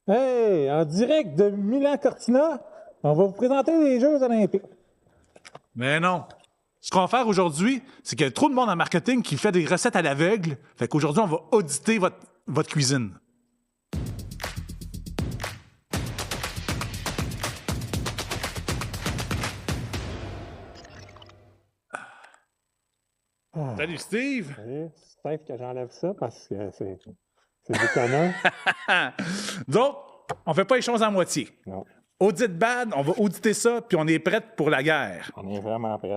Hey, en direct de Milan-Cortina, on va vous présenter les Jeux olympiques. Mais non. Ce qu'on va faire aujourd'hui, c'est qu'il y a trop de monde en marketing qui fait des recettes à l'aveugle. Fait qu'aujourd'hui, on va auditer votre cuisine. Salut Steve! C'est safe que j'enlève ça parce que c'est déconnant. Donc, on fait pas les choses à moitié. Non, Audit bad, on va auditer ça, puis on est prête pour la guerre. on est vraiment prêts.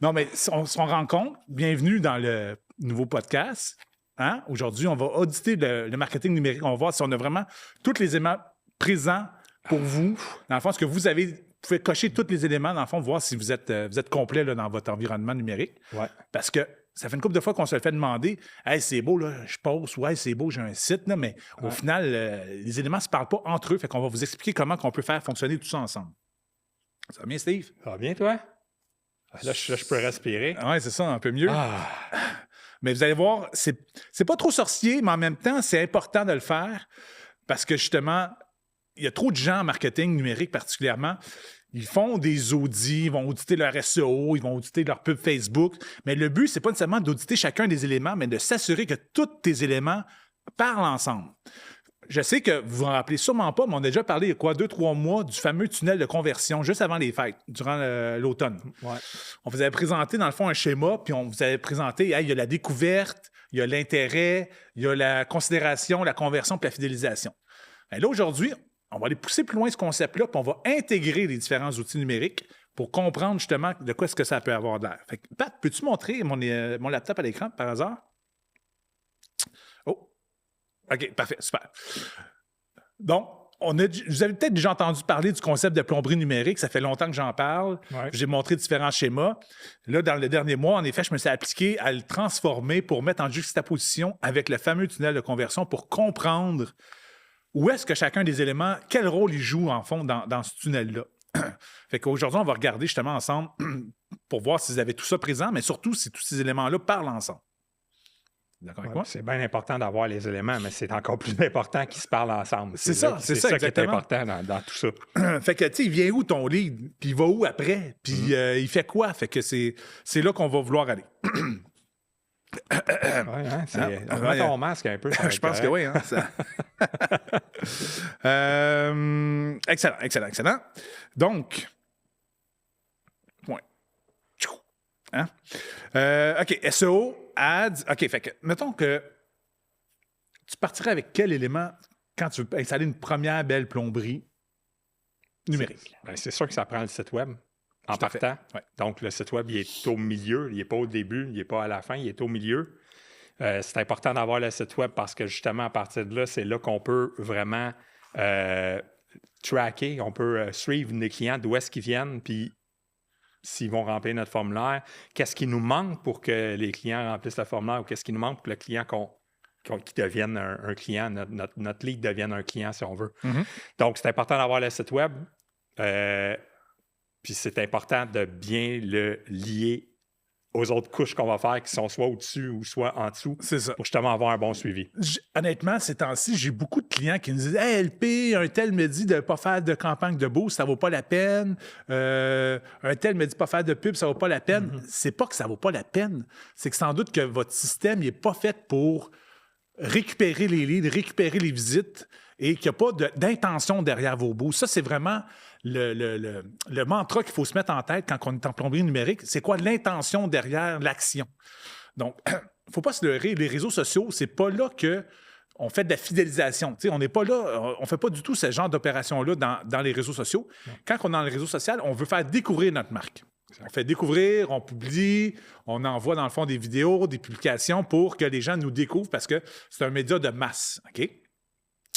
Non, mais on se rend compte, bienvenue dans le nouveau podcast. Hein? Aujourd'hui, on va auditer le marketing numérique. On va voir si on a vraiment tous les éléments présents pour vous. Dans le fond, ce que vous avez, vous pouvez cocher tous les éléments, dans le fond, voir si vous êtes complet là, dans votre environnement numérique. Ouais. Parce que ça fait une couple de fois qu'on se le fait demander. Hey, c'est beau, là, je poste. Ouais, c'est beau, j'ai un site, là, mais au final, les éléments ne se parlent pas entre eux. Fait qu'on va vous expliquer comment on peut faire fonctionner tout ça ensemble. Ça va bien, Steve? Ça va bien, toi? Là, je peux respirer. Oui, c'est ça, un peu mieux. Ah, Mais vous allez voir, c'est pas trop sorcier, mais en même temps, c'est important de le faire parce que justement, il y a trop de gens en marketing numérique particulièrement. Ils font des audits, ils vont auditer leur SEO, ils vont auditer leur pub Facebook. Mais le but, c'est pas nécessairement d'auditer chacun des éléments, mais de s'assurer que tous tes éléments parlent ensemble. Je sais que vous vous en rappelez sûrement pas, mais on a déjà parlé il y a quoi, 2-3 mois du fameux tunnel de conversion juste avant les fêtes, durant l'automne. ouais. On vous avait présenté, dans le fond, un schéma, puis on vous avait présenté, hey, il y a la découverte, il y a l'intérêt, il y a la considération, la conversion, puis la fidélisation. Et là, aujourd'hui, on va aller pousser plus loin ce concept-là, puis on va intégrer les différents outils numériques pour comprendre justement de quoi est-ce que ça peut avoir l'air. Fait que, Pat, peux-tu montrer mon laptop à l'écran, par hasard? Oh! OK, parfait, super. Donc, vous avez peut-être déjà entendu parler du concept de plomberie numérique. Ça fait longtemps que j'en parle. Ouais. J'ai montré différents schémas. Là, dans le dernier mois, en effet, je me suis appliqué à le transformer pour mettre en juxtaposition avec le fameux tunnel de conversion pour comprendre où est-ce que chacun des éléments, quel rôle il joue en fond dans ce tunnel-là. Fait qu'aujourd'hui, on va regarder justement ensemble pour voir si vous avez tout ça présent, mais surtout si tous ces éléments-là parlent ensemble. D'accord avec moi? C'est bien important d'avoir les éléments, mais c'est encore plus important qu'ils se parlent ensemble. C'est ça qui est exactement. Important dans tout ça. Fait que, tu sais, il vient où ton lead? Puis il va où après? Puis il fait quoi? Fait que c'est là qu'on va vouloir aller. Ouais, hein, remets ton masque un peu. Je pense que oui. Hein, excellent. Donc, point. Hein? OK, SEO, ads. OK, fait que, mettons que tu partirais avec quel élément quand tu veux installer une première belle plomberie numérique? C'est sûr que ça prend le site web en Tout à fait. partant. Ouais. Donc, le site web, il est au milieu. Il n'est pas au début, il n'est pas à la fin, il est au milieu. C'est important d'avoir le site web parce que justement, à partir de là, c'est là qu'on peut vraiment tracker, on peut suivre nos clients, d'où est-ce qu'ils viennent, puis s'ils vont remplir notre formulaire, qu'est-ce qui nous manque pour que les clients remplissent le formulaire ou qu'est-ce qui nous manque pour que le client qui devienne un client, notre lead devienne un client si on veut. Mm-hmm. Donc, c'est important d'avoir le site web. Puis c'est important de bien le lier aux autres couches qu'on va faire qui sont soit au-dessus ou soit en dessous. C'est ça. Pour justement avoir un bon suivi. Honnêtement, ces temps-ci, j'ai beaucoup de clients qui me disent « Hey, LP, un tel me dit de ne pas faire de campagne de boost, ça ne vaut pas la peine. Un tel me dit de ne pas faire de pub, ça ne vaut pas la peine. Mm-hmm. » C'est pas que ça ne vaut pas la peine. C'est que sans doute que votre système n'est pas fait pour récupérer les leads, récupérer les visites et qu'il n'y a pas d'intention derrière vos boosts. Ça, c'est vraiment le mantra qu'il faut se mettre en tête quand on est en plomberie numérique. C'est quoi l'intention derrière l'action? Donc, il ne faut pas se leurrer. Les réseaux sociaux, c'est pas là qu'on fait de la fidélisation. T'sais, on n'est pas là, on ne fait pas du tout ce genre d'opération-là dans les réseaux sociaux. Quand on est dans les réseaux sociaux, on veut faire découvrir notre marque. On fait découvrir, on publie, on envoie dans le fond des vidéos, des publications pour que les gens nous découvrent parce que c'est un média de masse. OK?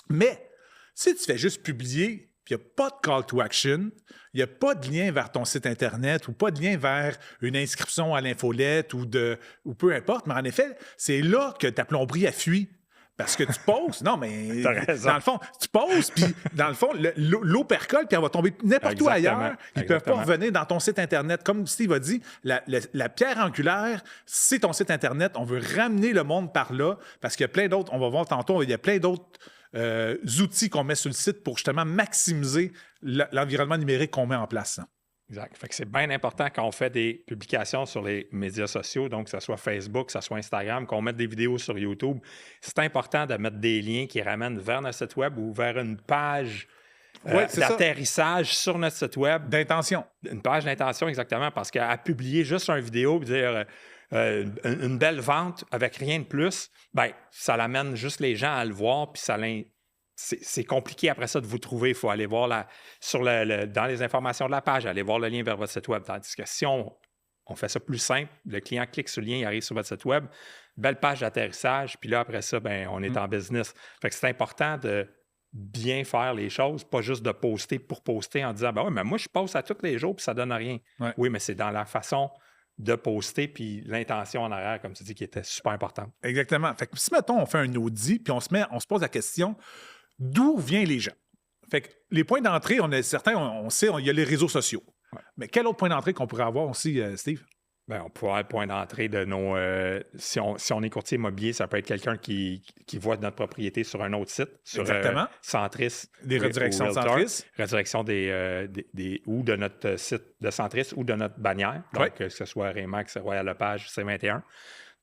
Mais si tu fais juste publier, puis il n'y a pas de call to action, il n'y a pas de lien vers ton site Internet ou pas de lien vers une inscription à l'infolette ou peu importe, mais en effet, c'est là que ta plomberie a fui. Parce que tu poses, non, mais dans le fond, tu poses, puis dans le fond, l'eau percole, puis elle va tomber n'importe où ailleurs. Ils ne peuvent pas revenir dans ton site Internet. Comme Steve a dit, la pierre angulaire, c'est ton site Internet. On veut ramener le monde par là, parce qu'il y a plein d'autres, on va voir tantôt, il y a plein d'autres outils qu'on met sur le site pour justement maximiser l'environnement numérique qu'on met en place. Exact. Fait que c'est bien important quand on fait des publications sur les médias sociaux, donc que ce soit Facebook, que ce soit Instagram, qu'on mette des vidéos sur YouTube. C'est important de mettre des liens qui ramènent vers notre site web ou vers une page d'atterrissage sur notre site web. D'intention. Une page d'intention, exactement, parce qu'à publier juste une vidéo et dire une belle vente avec rien de plus, ben ça l'amène juste les gens à le voir, puis c'est compliqué après ça de vous trouver. Il faut aller voir dans les informations de la page, aller voir le lien vers votre site web. Tandis que si on fait ça plus simple, le client clique sur le lien, il arrive sur votre site web, belle page d'atterrissage, puis là, après ça, ben, on est en business. Fait que c'est important de bien faire les choses, pas juste de poster pour poster en disant ben oui, mais moi, je poste à tous les jours, puis ça donne rien. Ouais. Oui, mais c'est dans la façon de poster, puis l'intention en arrière, comme tu dis, qui était super importante. Exactement. Fait que si, mettons, on fait un audit, puis on se pose la question, d'où viennent les gens? Fait que les points d'entrée, on sait, il y a les réseaux sociaux. Ouais. Mais quel autre point d'entrée qu'on pourrait avoir aussi, Steve? Bien, on pourrait avoir le point d'entrée de nos... si on est courtier immobilier, ça peut être quelqu'un qui voit notre propriété sur un autre site, sur Centris. Des redirections de Centris. Redirection ou de notre site de Centris ou de notre bannière. Donc, que ce soit Remax, Royal Lepage, C21.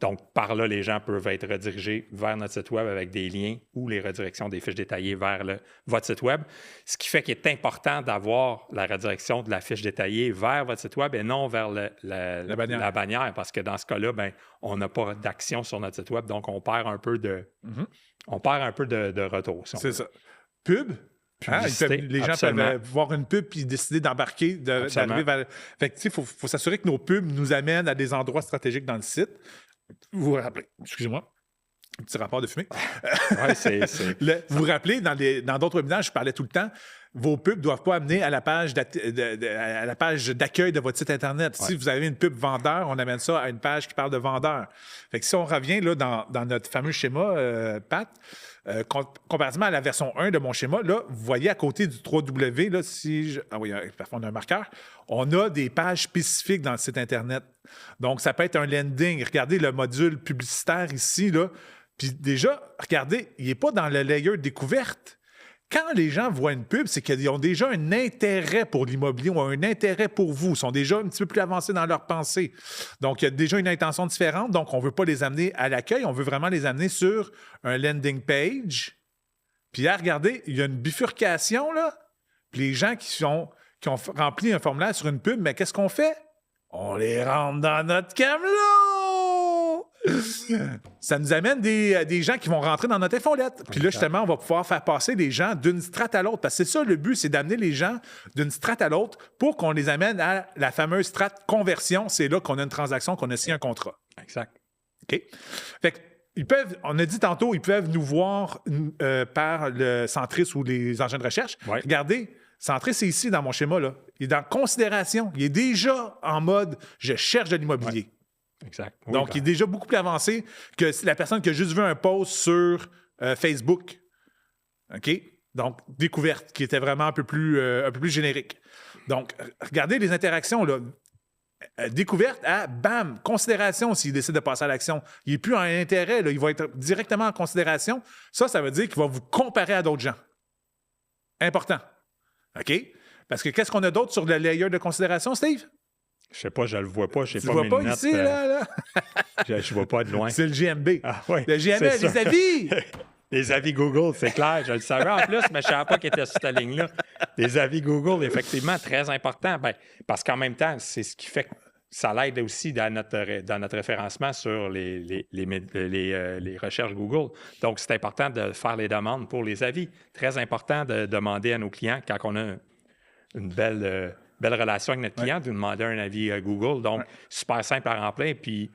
Donc, par là, les gens peuvent être redirigés vers notre site web avec des liens ou les redirections des fiches détaillées vers votre site web. Ce qui fait qu'il est important d'avoir la redirection de la fiche détaillée vers votre site web et non vers la bannière. Parce que dans ce cas-là, ben, on n'a pas d'action sur notre site web. Donc, on perd un peu de retour. Si c'est ça. Pub? Les gens peuvent voir une pub et décider d'embarquer, d'arriver vers... Fait que, tu sais, il faut s'assurer que nos pubs nous amènent à des endroits stratégiques dans le site. Vous vous rappelez, excusez-moi, un petit rapport de fumée. Vous vous rappelez, dans d'autres webinaires, je parlais tout le temps, vos pubs ne doivent pas amener à la page d'accueil de votre site Internet. Si vous avez une pub vendeur, on amène ça à une page qui parle de vendeur. Fait que si on revient là, dans notre fameux schéma, Pat, comparativement à la version 1 de mon schéma, là, vous voyez à côté du 3W, là, parfois on a un marqueur, on a des pages spécifiques dans le site Internet. Donc, ça peut être un landing. Regardez le module publicitaire ici, là. Puis déjà, regardez, il n'est pas dans le layer découverte. Quand les gens voient une pub, c'est qu'ils ont déjà un intérêt pour l'immobilier ou un intérêt pour vous. Ils sont déjà un petit peu plus avancés dans leur pensée. Donc, il y a déjà une intention différente. Donc, on ne veut pas les amener à l'accueil. On veut vraiment les amener sur un landing page. Puis là, regardez, il y a une bifurcation, là. Puis les gens qui ont rempli un formulaire sur une pub, mais qu'est-ce qu'on fait? On les rentre dans notre camelot! Ça nous amène des gens qui vont rentrer dans notre infolette. Puis là, justement, on va pouvoir faire passer les gens d'une strate à l'autre. Parce que c'est ça, le but, c'est d'amener les gens d'une strate à l'autre pour qu'on les amène à la fameuse strate conversion. C'est là qu'on a une transaction, qu'on a signé un contrat. Exact. OK? Fait que, on a dit tantôt, ils peuvent nous voir par le Centris ou les engins de recherche. Ouais. Regardez, Centris, c'est ici dans mon schéma, là. Il est dans considération. Il est déjà en mode « je cherche de l'immobilier ». Exact. Donc, il est déjà beaucoup plus avancé que la personne qui a juste vu un post sur Facebook. OK? Donc, découverte, qui était vraiment un peu plus générique. Donc, regardez les interactions, là. Découverte à, bam, considération s'il décide de passer à l'action. Il n'est plus en intérêt, là. Il va être directement en considération. Ça veut dire qu'il va vous comparer à d'autres gens. Important. OK? Parce que qu'est-ce qu'on a d'autre sur le layer de considération, Steve? Je sais pas, je le vois pas. Je sais pas vois mes pas lunettes, ici, là? Je vois pas de loin. C'est le GMB. Ah, oui, le GMB, les avis! Les avis Google, c'est clair. Je le savais en plus, mais je ne savais pas qu'il était sur cette ligne-là. Les avis Google, effectivement, très important. Ben, parce qu'en même temps, c'est ce qui fait que ça l'aide aussi dans notre référencement sur les recherches Google. Donc, c'est important de faire les demandes pour les avis. Très important de demander à nos clients, quand on a une belle relation avec notre client, de demander un avis Google. Donc, super simple à remplir. Puis,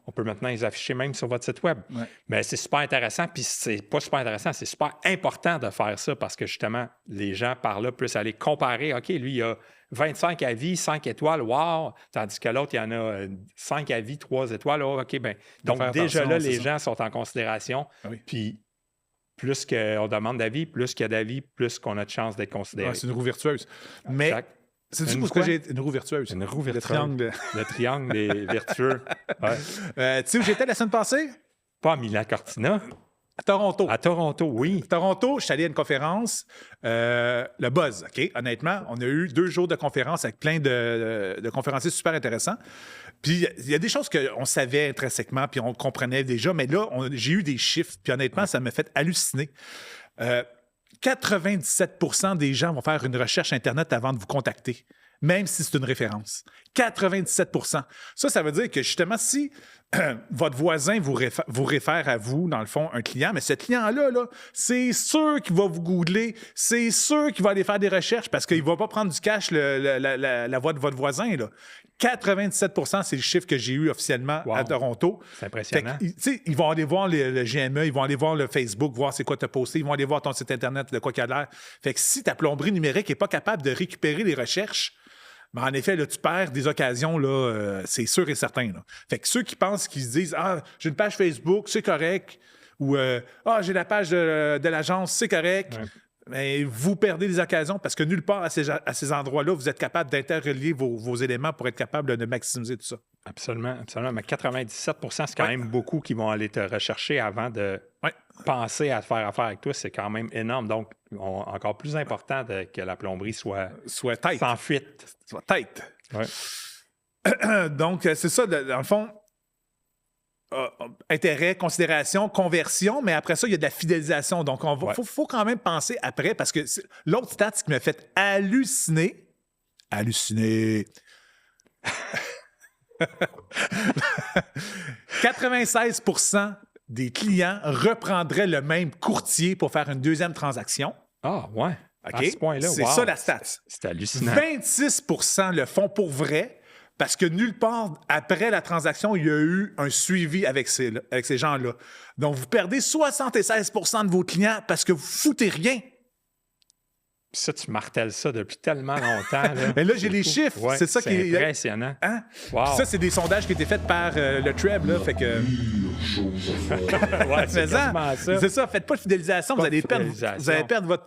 on peut maintenant les afficher même sur votre site web. Ouais. Mais c'est super intéressant. Puis, c'est pas super intéressant, c'est super important de faire ça parce que justement, les gens par là puissent aller comparer. OK, lui, il a 25 avis, 5 étoiles, wow! Tandis que l'autre, il y en a 5 avis, 3 étoiles. Oh, OK, bien. Donc, déjà là, les gens sont en considération. Ah oui. Puis, plus qu'on demande d'avis, plus qu'il y a d'avis, plus qu'on a de chances d'être considéré. Ouais, c'est une roue virtueuse. Mais c'est pour ce que j'ai une roue virtueuse. Une roue virtueuse. Le triangle des vertueux. Ouais. Tu sais où j'étais la semaine passée? Pas à Milan Cortina. À Toronto. À Toronto, oui. Toronto, je suis allé à une conférence, le Buzz, OK? Honnêtement, on a eu 2 jours de conférence avec plein de conférenciers super intéressants. Puis il y a des choses qu'on savait intrinsèquement, puis on comprenait déjà, mais là, j'ai eu des chiffres, puis honnêtement, ça m'a fait halluciner. 97% des gens vont faire une recherche Internet avant de vous contacter, même si c'est une référence. 97%. Ça veut dire que justement, si votre voisin vous réfère à vous, dans le fond, un client, mais ce client-là, là, c'est sûr qu'il va vous googler, c'est sûr qu'il va aller faire des recherches parce qu'il ne va pas prendre du cash la voix de votre voisin. Là. 97%, c'est le chiffre que j'ai eu officiellement à Toronto. C'est impressionnant. Ils vont aller voir le GME, ils vont aller voir le Facebook, voir c'est quoi tu as posté, ils vont aller voir ton site Internet, de quoi qu'il y a l'air. Fait que si ta plomberie numérique n'est pas capable de récupérer les recherches, ben en effet, là, tu perds des occasions, là, c'est sûr et certain. Là. Fait que ceux qui pensent, qu'ils se disent « Ah, j'ai une page Facebook, c'est correct », ou « Ah, j'ai la page de l'agence, c'est correct ouais. », mais vous perdez des occasions parce que nulle part à ces endroits-là, vous êtes capable d'interrelier vos éléments pour être capable de maximiser tout ça. Absolument, absolument. Mais 97 c'est quand même beaucoup qui vont aller te rechercher avant de penser à faire affaire avec toi. C'est quand même énorme. Donc, encore plus important que la plomberie soit tight. Sans fuite. Soit tight. Ouais. Donc, c'est ça, dans le fond. Intérêt, considération, conversion, mais après ça, il y a de la fidélisation. Donc, faut quand même penser après, parce que l'autre stat qui m'a fait halluciner, 96% des clients reprendraient le même courtier pour faire une deuxième transaction. Ah, ouais. Okay? À ce point-là, c'est ça la stat. C'est hallucinant. 26% le font pour vrai, parce que nulle part, après la transaction, il y a eu un suivi avec ces gens-là. Donc, vous perdez 76% de vos clients parce que vous foutez rien. Ça, tu martèles ça depuis tellement longtemps. Là. Mais là, j'ai les chiffres. Ouais, c'est ça qui est impressionnant. Hein? Wow. Ça, c'est des sondages qui étaient faits par le Treb. Là, fait que... ouais, c'est ça. C'est ça. Faites pas de fidélisation. Vous allez perdre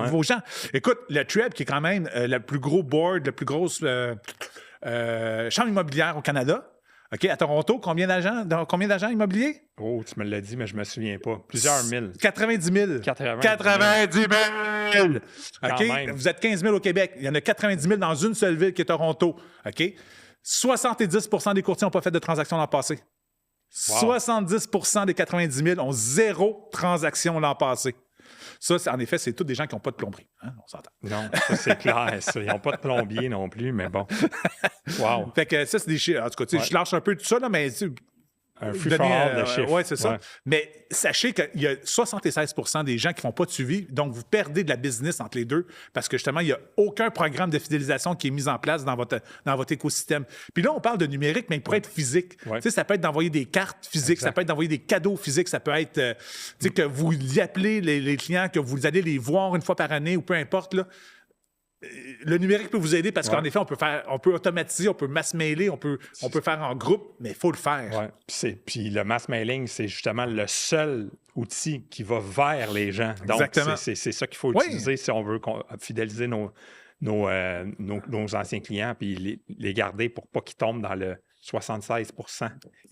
vos gens. Écoute, le Treb, qui est quand même le plus gros board, la plus grosse chambre immobilière au Canada. OK, à Toronto, combien d'agents immobiliers? Oh, tu me l'as dit, mais je me souviens pas. Plusieurs mille. 90 000. 90 000! OK? Vous êtes 15 000 au Québec. Il y en a 90 000 dans une seule ville qui est Toronto. OK? 70 des courtiers n'ont pas fait de transaction l'an passé. Wow. 70 des 90 000 ont 0 transaction l'an passé. Ça, en effet, c'est tous des gens qui n'ont pas de plomberie. Hein? On s'entend. Non, ça, c'est clair. Ça. Ils n'ont pas de plombier non plus, mais bon. Wow. Fait que ça, c'est des chiffres. En tout cas, je lâche un peu tout ça, là, mais... Un free-for-all de chiffres. Oui, c'est ça. Ouais. Mais sachez qu'il y a 76 des gens qui ne font pas de suivi, donc vous perdez de la business entre les deux parce que justement, il n'y a aucun programme de fidélisation qui est mis en place dans votre écosystème. Puis là, on parle de numérique, mais il pourrait être physique. Ouais. Tu sais, ça peut être d'envoyer des cartes physiques, ça peut être d'envoyer des cadeaux physiques, ça peut être tu sais, que vous y appelez les clients, que vous allez les voir une fois par année ou peu importe, là. Le numérique peut vous aider parce qu'en effet, on peut automatiser, on peut mass mailer, on peut faire en groupe, mais il faut le faire. Ouais. Puis le mass mailing, c'est justement le seul outil qui va vers les gens. Donc, c'est ça qu'il faut utiliser si on veut fidéliser nos anciens clients puis les garder pour pas qu'ils tombent dans le 76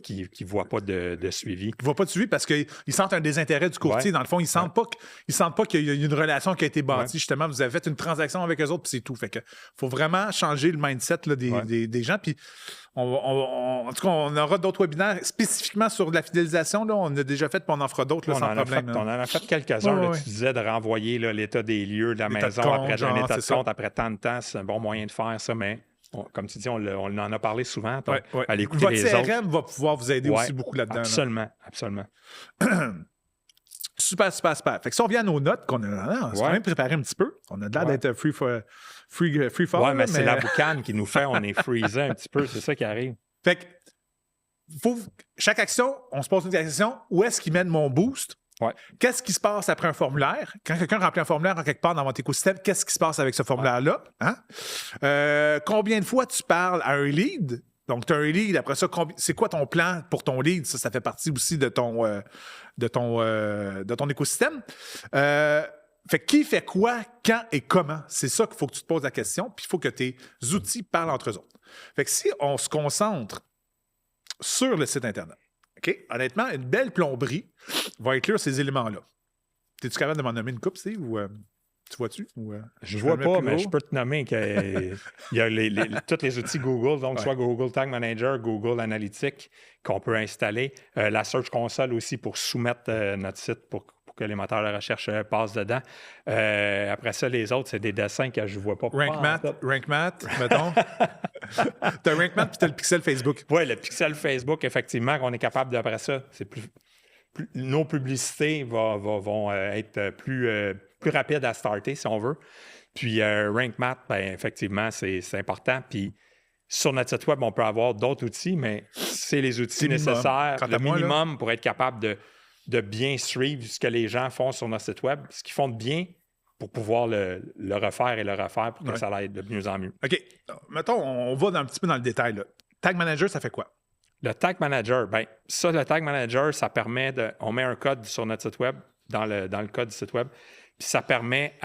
qui ne voient pas de suivi. Qui ne voient pas de suivi parce qu'ils sentent un désintérêt du courtier. Ouais. Dans le fond, ils ne sentent pas qu'il y a une relation qui a été bâtie. Ouais. Justement, vous avez fait une transaction avec eux autres, puis c'est tout. Fait que faut vraiment changer le mindset là, des gens. Puis en tout cas, on aura d'autres webinaires spécifiquement sur la fidélisation. Là. On a déjà fait, puis on en fera d'autres sans problème. On en a fait quelques-uns. Là, tu disais de renvoyer l'état des lieux de la maison après un état de compte, après tant de temps. C'est un bon moyen de faire ça, mais... Comme tu dis, on en a parlé souvent. Allez écouter votre les CRM autres. Va pouvoir vous aider aussi beaucoup là-dedans. Absolument, là. Absolument. Super. Fait que si on vient à nos notes, qu'on a quand même préparé un petit peu. On a l'air d'être free fall. Oui, mais c'est la boucane qui nous fait, on est freezé un petit peu. C'est ça qui arrive. Fait que chaque action, on se pose une question. Où est-ce qu'il mène mon boost? Ouais. Qu'est-ce qui se passe après un formulaire? Quand quelqu'un remplit un formulaire en quelque part dans votre écosystème, qu'est-ce qui se passe avec ce formulaire-là? Hein? Combien de fois tu parles à un lead? Donc, tu as un lead, après ça, c'est quoi ton plan pour ton lead? Ça fait partie aussi de ton écosystème. Fait qui fait quoi, quand et comment? C'est ça qu'il faut que tu te poses la question, puis il faut que tes outils parlent entre eux autres. Fait que si on se concentre sur le site Internet, OK? Honnêtement, une belle plomberie va inclure ces éléments-là. Es-tu capable de m'en nommer une coupe, Steve, ou tu vois-tu? Ou, Je vais vois le mettre pas, plus mais haut? je peux te nommer qu'il y a tous les outils Google, donc Ouais. soit Google Tag Manager, Google Analytics, qu'on peut installer. La Search Console aussi pour soumettre notre site pour que les moteurs de recherche passent dedans. Après ça, les autres, c'est des dessins que je vois pas. Rank Math, mettons. T'as Rank Math puis t'as le pixel Facebook. Oui, le pixel Facebook, effectivement, qu'on est capable d'après ça. C'est nos publicités vont être plus rapides à starter, si on veut. Puis Rank Math, ben, effectivement, c'est important. Puis sur notre site web, on peut avoir d'autres outils, mais c'est les outils nécessaires, Quant le à moi, là, minimum pour être capable de bien suivre ce que les gens font sur notre site web, ce qu'ils font de bien pour pouvoir le refaire et le refaire pour que ça aille de mieux en mieux. OK. Mettons, on va un petit peu dans le détail. Là. Tag Manager, ça fait quoi? Le Tag Manager, bien, ça, le Tag Manager, ça permet on met un code sur notre site web, dans le code du site web, puis ça permet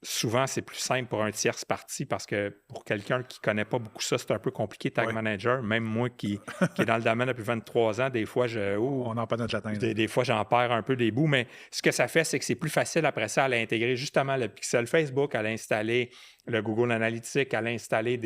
souvent, c'est plus simple pour un tierce partie parce que pour quelqu'un qui ne connaît pas beaucoup ça, c'est un peu compliqué, Tag Manager. Même moi qui est dans le domaine depuis 23 ans, des fois, on en parle notre latin. Des fois, j'en perds un peu des bouts, mais ce que ça fait, c'est que c'est plus facile après ça à l'intégrer justement le pixel Facebook, à l'installer le Google Analytics, à l'installer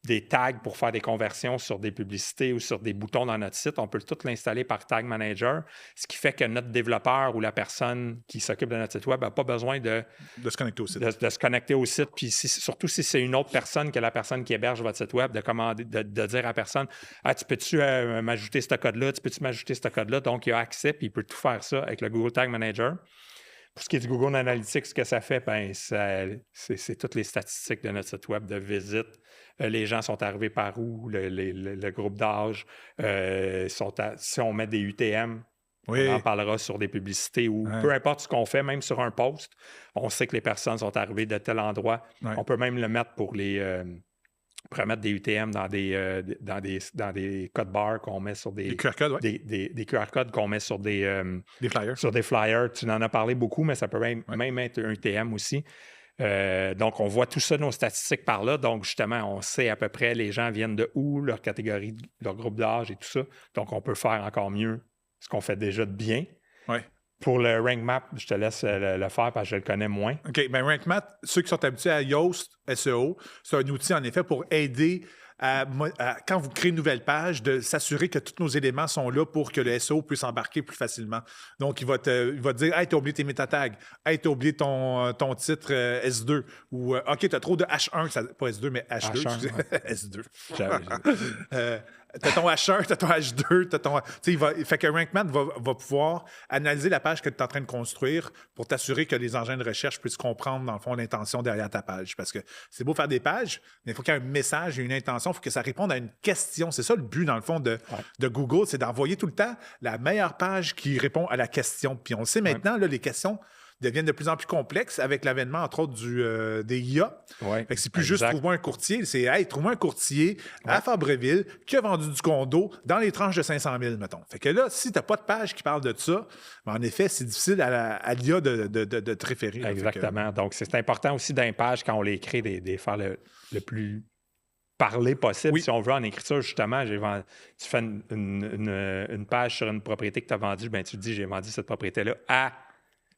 des tags pour faire des conversions sur des publicités ou sur des boutons dans notre site. On peut tout l'installer par Tag Manager, ce qui fait que notre développeur ou la personne qui s'occupe de notre site web n'a pas besoin de se connecter au site. De se connecter au site. Puis surtout si c'est une autre personne que la personne qui héberge votre site web, de commander, de dire à la personne « Ah, tu peux-tu m'ajouter ce code-là? Tu peux-tu m'ajouter ce code-là? » Donc, il a accès, puis il peut tout faire ça avec le Google Tag Manager. Pour ce qui est du Google Analytics, ce que ça fait, ben, c'est toutes les statistiques de notre site web de visite. Les gens sont arrivés par où, le groupe d'âge, si on met des UTM, on en parlera sur des publicités ou peu importe ce qu'on fait, même sur un post, on sait que les personnes sont arrivées de tel endroit. On peut même le mettre pour mettre des UTM dans des codes barres qu'on met sur des QR codes, des QR codes qu'on met sur des flyers. Sur des flyers. Tu en as parlé beaucoup, mais ça peut même être un UTM aussi. Donc, on voit tout ça, nos statistiques par là. Donc, justement, on sait à peu près les gens viennent de où, leur catégorie, leur groupe d'âge et tout ça. Donc, on peut faire encore mieux ce qu'on fait déjà de bien. Oui. Pour le Rank Map, je te laisse le faire parce que je le connais moins. OK. Bien, Rank Math, ceux qui sont habitués à Yoast SEO, c'est un outil, en effet, pour aider quand vous créez une nouvelle page, de s'assurer que tous nos éléments sont là pour que le SEO puisse embarquer plus facilement. Donc, il va te dire « Hey, t'as oublié tes métatags. Hey, t'as oublié ton titre S2. » Ou « OK, t'as trop de H1. » Pas S2, mais H2. H1, S2. T'as ton H1, t'as ton H2, t'as ton... Fait que Rank Math va pouvoir analyser la page que tu es en train de construire pour t'assurer que les engins de recherche puissent comprendre, dans le fond, l'intention derrière ta page. Parce que c'est beau faire des pages, mais il faut qu'il y ait un message et une intention. Il faut que ça réponde à une question. C'est ça le but, dans le fond, de Google, c'est d'envoyer tout le temps la meilleure page qui répond à la question. Puis on le sait maintenant, là, les questions deviennent de plus en plus complexes avec l'avènement, entre autres, des IA. Ouais, fait que c'est plus juste trouver un courtier. C'est, hey, trouver un courtier à Fabreville qui a vendu du condo dans les tranches de 500 000, mettons. Fait que là, si tu n'as pas de page qui parle de ça, ben, en effet, c'est difficile à l'IA de te référer. Exactement. Donc, c'est important aussi d'un page, quand on les crée, de faire le plus parler possible, si on veut, en écriture, justement. Tu fais une page sur une propriété que tu as vendue, ben tu te dis, j'ai vendu cette propriété-là à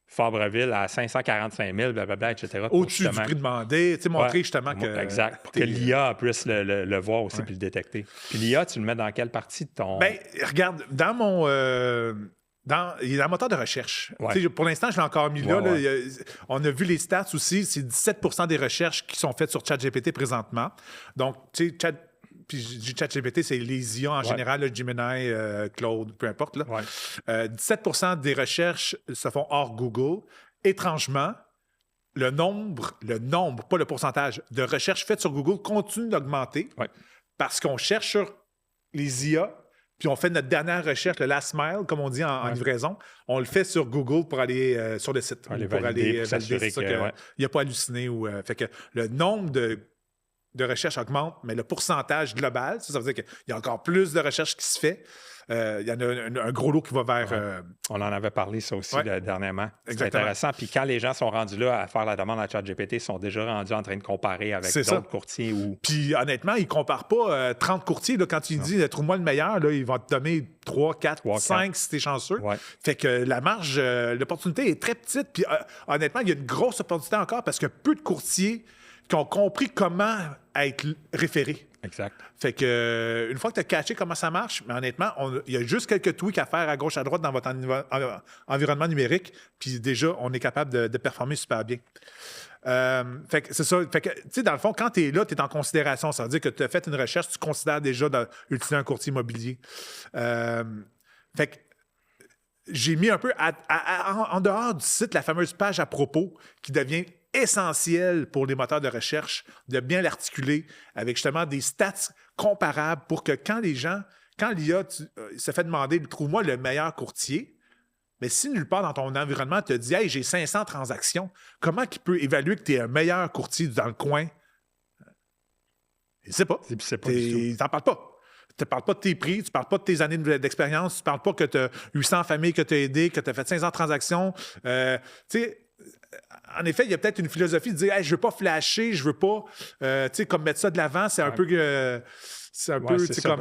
Fabreville à 545 000, blablabla, etc. Au-dessus du prix demandé, tu sais, montrer justement que... Exact, pour que l'IA puisse le voir aussi puis le détecter. Puis l'IA, tu le mets dans quelle partie de ton... Bien, regarde, dans mon... il y a un moteur de recherche. Pour l'instant, je l'ai encore mis là. On a vu les stats aussi. C'est 17% des recherches qui sont faites sur ChatGPT présentement. Donc, tu sais, puis je dis ChatGPT, c'est les IA en général, le Gemini, Claude, peu importe. Là. 17% des recherches se font hors Google. Étrangement, le nombre, pas le pourcentage, de recherches faites sur Google continue d'augmenter parce qu'on cherche sur les IA, puis on fait notre dernière recherche, le last mile, comme on dit en livraison. On le fait sur Google pour aller sur le site. Pour aller valider, c'est ça qu'il n'y a pas halluciné. Fait que le nombre de de recherche augmente, mais le pourcentage global, ça veut dire qu'il y a encore plus de recherche qui se fait. Il y en a un gros lot qui va vers... On en avait parlé, ça aussi, dernièrement. C'est Exactement. intéressant. Puis quand les gens sont rendus là à faire la demande à ChatGPT, ils sont déjà rendus en train de comparer avec d'autres courtiers. Puis honnêtement, ils ne comparent pas 30 courtiers. Là, quand tu dis « trouve-moi le meilleur », là, ils vont te donner 3, 4, 5 si tu es chanceux. Ouais. Fait que la marge, l'opportunité est très petite. Puis honnêtement, il y a une grosse opportunité encore parce que peu de courtiers qui ont compris comment être référés. Exact. Fait que une fois que tu as catché comment ça marche, mais honnêtement, il y a juste quelques tweaks à faire à gauche, à droite dans votre environnement numérique, puis déjà, on est capable de performer super bien. Fait que c'est ça. Fait que, tu sais, dans le fond, quand tu es là, tu es en considération. Ça veut dire que tu as fait une recherche, tu considères déjà d'utiliser un courtier immobilier. Fait que j'ai mis un peu en dehors du site la fameuse page à propos qui devient essentiel pour les moteurs de recherche de bien l'articuler avec justement des stats comparables pour que quand l'IA se fait demander « trouve-moi le meilleur courtier », mais si nulle part dans ton environnement te dit « Hey, j'ai 500 transactions », comment il peut évaluer que tu es un meilleur courtier dans le coin? Il ne sait pas. Il ne t'en parle pas. Tu ne parles pas de tes prix, tu ne parles pas de tes années d'expérience, tu ne parles pas que tu as 800 familles que tu as aidées, que tu as fait 500 transactions. Tu sais, en effet, il y a peut-être une philosophie de dire hey, je ne veux pas flasher, je ne veux pas comme mettre ça de l'avant, c'est un peu comme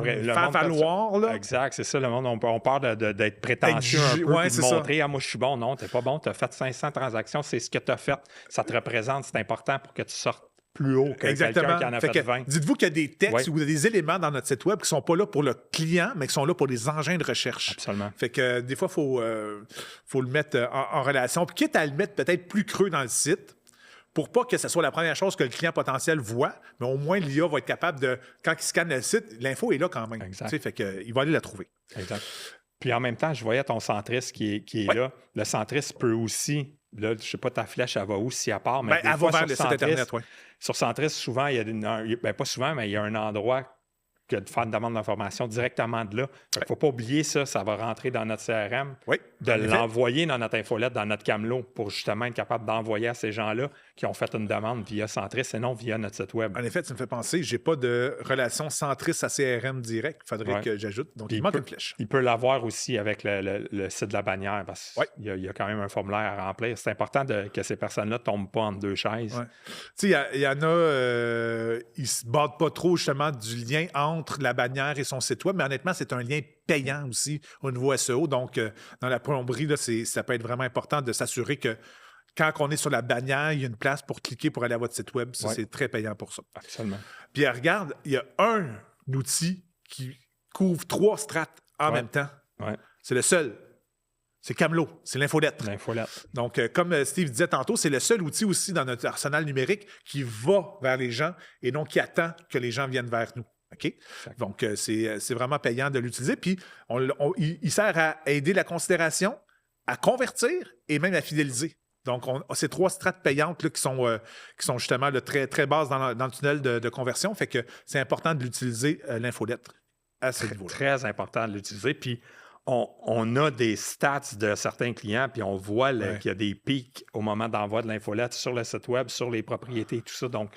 faire valoir. Là. Exact, c'est ça, le monde. On parle d'être prétentieux un peu, de montrer moi je suis bon. Non, tu n'es pas bon, tu as fait 500 transactions, c'est ce que tu as fait. Ça te représente, c'est important pour que tu sortes plus haut que quelqu'un qui en a fait 20. Dites-vous qu'il y a des textes ou des éléments dans notre site web qui ne sont pas là pour le client, mais qui sont là pour les engins de recherche. Absolument. Fait que des fois, il faut le mettre en relation. Puis quitte à le mettre peut-être plus creux dans le site, pour pas que ce soit la première chose que le client potentiel voit, mais au moins l'IA va être capable de, quand il scanne le site, l'info est là quand même. Exact. Fait que, il va aller la trouver. Exact. Puis en même temps, je voyais ton centriste qui est là. Le centriste peut aussi, là, je ne sais pas ta flèche, elle va où si elle part, mais elle va vers le site Internet, oui. Sur Centriste, souvent, il y a pas souvent, mais il y a un endroit que de faire une demande d'information directement de là. Il ne faut pas oublier ça, ça va rentrer dans notre CRM, de l'envoyer dans notre infolette, dans notre Camelot, pour justement être capable d'envoyer à ces gens-là qui ont fait une demande via Centriste et non via notre site web. En effet, tu me fais penser, je n'ai pas de relation Centriste à CRM direct. Il faudrait que j'ajoute. Donc, il manque une flèche. Il peut l'avoir aussi avec le site de la bannière parce qu'il y a quand même un formulaire à remplir. C'est important que ces personnes-là ne tombent pas entre deux chaises. Ouais. Tu sais, il y en a, ils ne se battent pas trop justement du lien entre la bannière et son site web, mais honnêtement, c'est un lien payant aussi au niveau SEO. Donc, dans la plomberie, là, ça peut être vraiment important de s'assurer que quand on est sur la bannière, il y a une place pour cliquer pour aller à votre site web. Ça, c'est très payant pour ça. Absolument. Puis, regarde, il y a un outil qui couvre 3 strates en même temps. Ouais. C'est le seul. C'est Camelot, c'est l'infolettre. Donc, comme Steve disait tantôt, c'est le seul outil aussi dans notre arsenal numérique qui va vers les gens et non qui attend que les gens viennent vers nous. OK? Donc, c'est vraiment payant de l'utiliser. Puis, il sert à aider la considération, à convertir et même à fidéliser. Donc, ces 3 strates payantes là, qui sont justement là, très, très basses dans le tunnel de conversion. Fait que c'est important de l'utiliser, l'infolettre, à ce niveau-là. Très important de l'utiliser. Puis, on a des stats de certains clients, puis on voit qu'il y a des pics au moment d'envoi de l'infolette sur le site web, sur les propriétés et tout ça. Donc,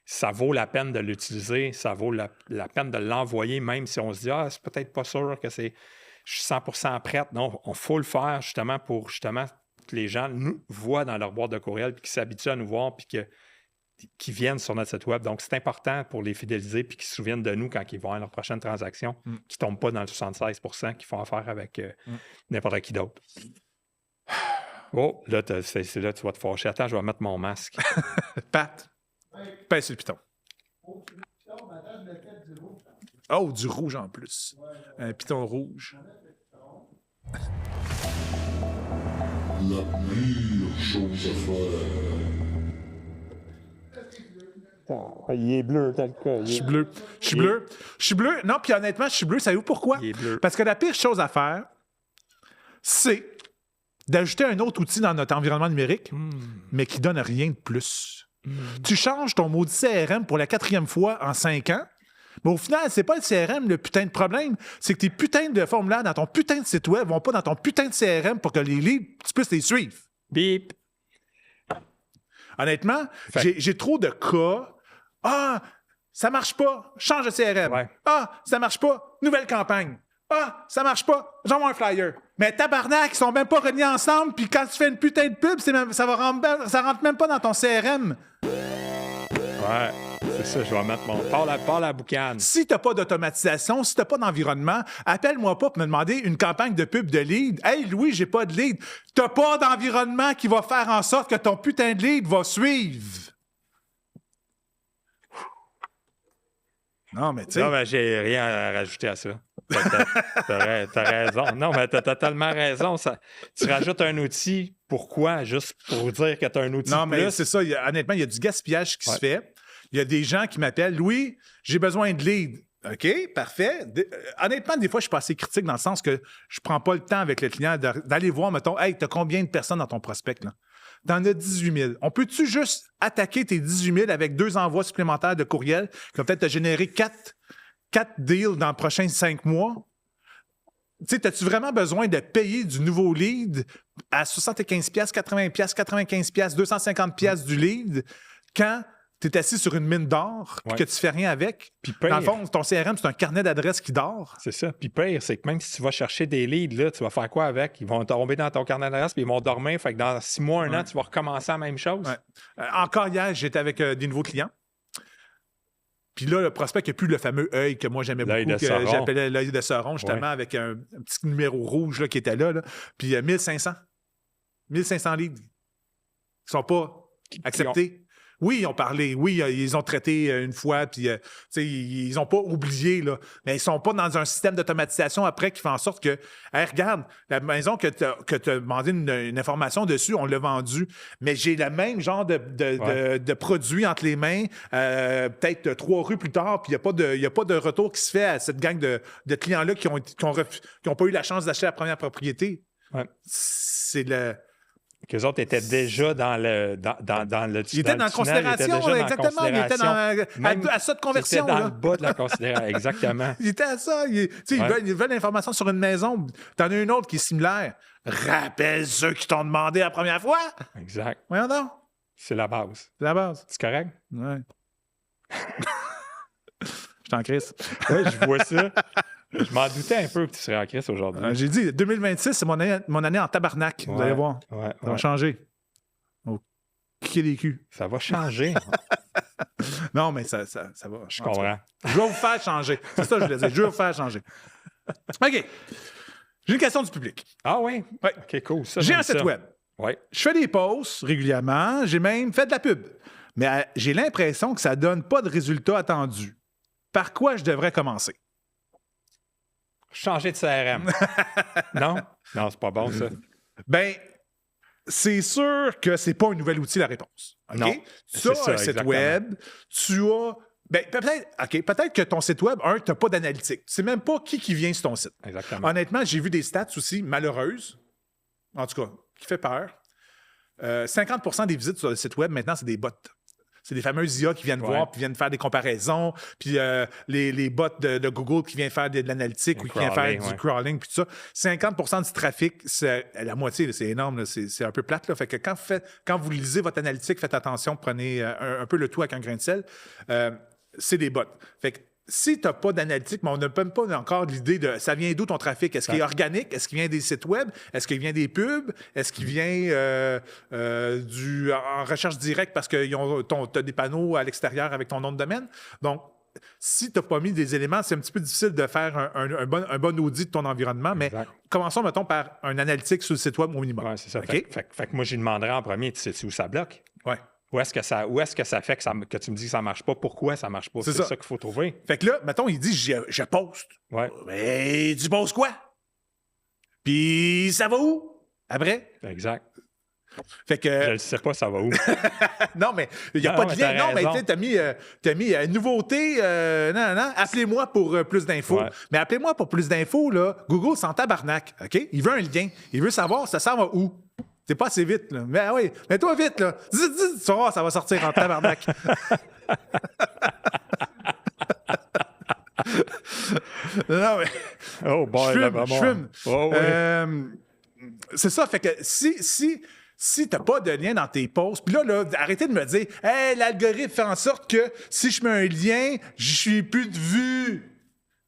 ça vaut la peine de l'utiliser, ça vaut la peine de l'envoyer, même si on se dit « Ah, c'est peut-être pas sûr que je suis 100% prête. » Non, il faut le faire justement pour que les gens nous voient dans leur boîte de courriel, puis qu'ils s'habituent à nous voir, puis qu'ils viennent sur notre site web. Donc, c'est important pour les fidéliser, puis qu'ils se souviennent de nous quand ils vont à leur prochaine transaction, qu'ils ne tombent pas dans le 76%, qu'ils font affaire avec n'importe qui d'autre. Oh, là, c'est là que tu vas te fâcher. Attends, je vais mettre mon masque. Pat. Pèse sur le piton. Oh, du rouge en plus. Un piton rouge. La pire chose à faire. Il est bleu, tel cas. Je suis bleu. Non, puis honnêtement, je suis bleu. Savez-vous pourquoi? Il est bleu. Parce que la pire chose à faire, c'est d'ajouter un autre outil dans notre environnement numérique, mais qui donne rien de plus. Tu changes ton maudit CRM pour la 4e fois en 5 ans, mais au final, c'est pas le CRM le putain de problème, c'est que tes putains de formulaires dans ton putain de site web vont pas dans ton putain de CRM pour que les leads, tu puisses les suivre. ça marche pas, change de CRM. Ouais. Ah, ça marche pas, nouvelle campagne. Ah, ça marche pas, j'envoie un flyer. Mais tabarnak, ils sont même pas reliés ensemble, puis quand tu fais une putain de pub, ça rentre même pas dans ton CRM. Ouais, c'est ça, je vais mettre mon... Par la boucane. Si t'as pas d'automatisation, si t'as pas d'environnement, appelle-moi pas pour me demander une campagne de pub de lead. Hey, Louis, j'ai pas de lead. T'as pas d'environnement qui va faire en sorte que ton putain de lead va suivre. Non, mais tu sais... Non, mais j'ai rien à rajouter à ça. T'as raison. Non, mais t'as totalement raison. Tu rajoutes un outil, pourquoi? Juste pour dire que t'as un outil Non, de mais plus? c'est ça. Honnêtement, il y a du gaspillage qui se fait. Il y a des gens qui m'appellent. Louis, j'ai besoin de lead. OK, parfait. Honnêtement, des fois, je suis pas assez critique dans le sens que je prends pas le temps avec le client d'aller voir, mettons, hey, t'as combien de personnes dans ton prospect, là? T'en as 18 000. On peut-tu juste attaquer tes 18 000 avec 2 envois supplémentaires de courriel qui vont peut-être te générer 4 deals dans les prochains 5 mois? Tu sais, as-tu vraiment besoin de payer du nouveau lead à 75$, 80$, 95$, 250$ du lead quand tu es assis sur une mine d'or et que tu fais rien avec? Puis Dans pire, le fond, ton CRM, c'est un carnet d'adresses qui dort. c'est ça. Puis pire, c'est que même si tu vas chercher des leads, là, tu vas faire quoi avec? Ils vont tomber dans ton carnet d'adresses puis ils vont dormir. Fait que dans 6 mois, 1 an, tu vas recommencer la même chose. Ouais. Encore hier, j'étais avec des nouveaux clients. Puis là, le prospect n'a plus le fameux œil que moi j'aimais L'œil beaucoup, de Sauron. que j'appelais l'œil de Sauron, justement, avec un petit numéro rouge là, qui était là. Puis 1500 leads qui ne sont pas acceptés. Oui, ils ont parlé. Oui, ils ont traité une fois. Puis, ils n'ont pas oublié. Là, mais ils ne sont pas dans un système d'automatisation après qui fait en sorte que, hey, regarde, la maison que tu as demandé une information dessus, on l'a vendue. Mais j'ai le même genre de produit entre les mains, peut-être 3 rues plus tard. Puis, il n'y a pas de retour qui se fait à cette gang de clients-là qui n'ont pas eu la chance d'acheter la première propriété. Ouais. C'est le... Qu'eux autres étaient déjà dans le Ils étaient dans la considération, exactement. Ils étaient à ça de conversion. Ils étaient dans là. le bas de la considération, exactement. Ils étaient à ça. Ils veulent l'information sur une maison. T'en as une autre qui est similaire. Rappelle ceux qui t'ont demandé la première fois. Exact. Voyons donc. C'est la base. C'est la base. C'est correct? Ouais. Je t'en crisse. Oui, je vois ça. Je m'en doutais un peu que tu serais en crise aujourd'hui. J'ai dit, 2026, c'est mon année en tabarnak. Vous allez voir. Ouais, Ça va changer. On va kicker les culs. Ça va changer. Non, mais ça va. Je comprends. Je vais vous faire changer. C'est ça que je voulais dire. Je vais vous faire changer. OK. J'ai une question du public. Ah oui? Ouais. OK, cool. Ça, J'ai j'aime un site ça. web. Oui. Je fais des posts régulièrement. J'ai même fait de la pub. Mais j'ai l'impression que ça ne donne pas de résultats attendus. Par quoi je devrais commencer? Changer de CRM. Non? Non, c'est pas bon, ça. Ben, c'est sûr que c'est pas un nouvel outil la réponse. OK? Non, Tu c'est as ça, un site exactement. web, tu as. Ben, peut-être que ton site web, tu n'as pas d'analytique. Tu sais même pas qui vient sur ton site. Exactement. Honnêtement, j'ai vu des stats aussi malheureuses, en tout cas, qui fait peur. 50% des visites sur le site web, maintenant, c'est des bots. C'est des fameuses IA qui viennent voir, puis viennent faire des comparaisons, puis les bots de Google qui viennent faire de l'analytique ou qui viennent faire du crawling, puis tout ça. 50% du trafic, c'est la moitié, là, c'est énorme, là, c'est un peu plate. Là. Fait que quand vous lisez votre analytique, faites attention, prenez un peu le tout avec un grain de sel. C'est des bots. Fait que si tu n'as pas d'analytique, mais on n'a même pas encore l'idée de ça vient d'où ton trafic? Est-ce qu'il est organique? Est-ce qu'il vient des sites web? Est-ce qu'il vient des pubs? Est-ce qu'il vient en recherche directe parce que tu as des panneaux à l'extérieur avec ton nom de domaine? Donc, si tu n'as pas mis des éléments, c'est un petit peu difficile de faire un bon audit de ton environnement, mais commençons, mettons, par un analytique sur le site web au minimum. Oui, c'est ça. Okay? Fait que moi, j'y demanderais en premier, tu sais où ça bloque? Oui. Où est-ce que ça fait que tu me dis que ça ne marche pas? Pourquoi ça ne marche pas? C'est ça qu'il faut trouver. Fait que là, mettons, il dit je poste. Ouais. Mais tu postes quoi? Puis ça va où? Après? Exact. Fait que... Je ne sais pas, ça va où. Non, mais il n'y a pas de lien. Non, mais tu as mis nouveauté. Non. Appelez-moi pour plus d'infos. Ouais. Mais appelez-moi pour plus d'infos, là. Google s'en tabarnak. OK? Il veut un lien. Il veut savoir ça va où. C'est pas assez vite, là. Mais oui, mets-toi vite, là. Tu vas voir, ça va sortir en tabarnak. Non, mais... Oh, boy, je fume. Oh, oui. C'est ça, fait que si Si tu n'as pas de lien dans tes posts, puis là, arrêtez de me dire « Hey, l'algorithme fait en sorte que si je mets un lien, je suis plus de vues. »